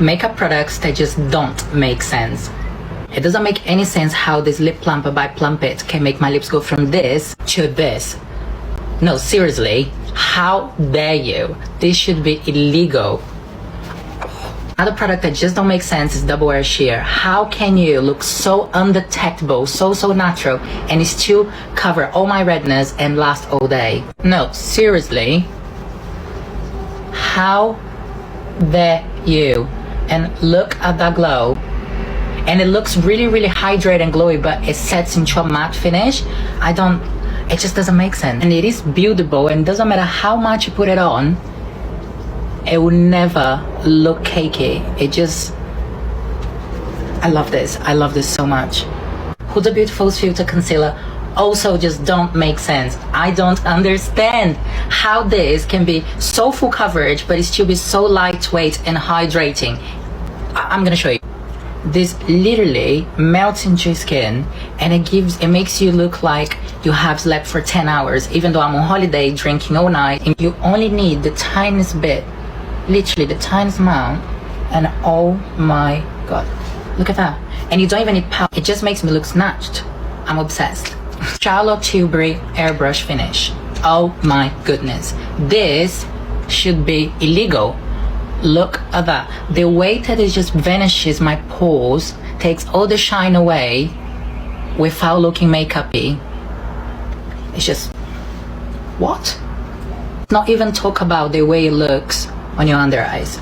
Makeup products that just don't make sense. It doesn't make any sense how this lip plumper by Plump It can make my lips go from this to this. No, seriously, how dare you? This should be illegal. Another product that just don't make sense is Double Wear Sheer. How can you look so undetectable, so natural, and still cover all my redness and last all day? No, seriously. How dare you? And look at that glow. And it looks really hydrated and glowy, but it sets into a matte finish. It just doesn't make sense. And it is buildable, and doesn't matter how much you put it on, it will never look cakey. I love this so much. Huda Beautiful's Filter Concealer also just don't make sense. I don't understand how this can be so full coverage but it still be so lightweight and hydrating. I'm gonna show you. This literally melts into your skin, and it makes you look like you have slept for 10 hours, even though I'm on holiday drinking all night. And you only need the tiniest bit, literally the tiniest amount, and oh my god, look at that. And you don't even need powder. It just makes me look snatched. I'm obsessed. Charlotte Tilbury airbrush finish. Oh my goodness, this should be illegal. Look at that. The way that it just vanishes my pores, takes all the shine away without looking makeup-y. It's just, what? Not even talk about the way it looks on your under eyes.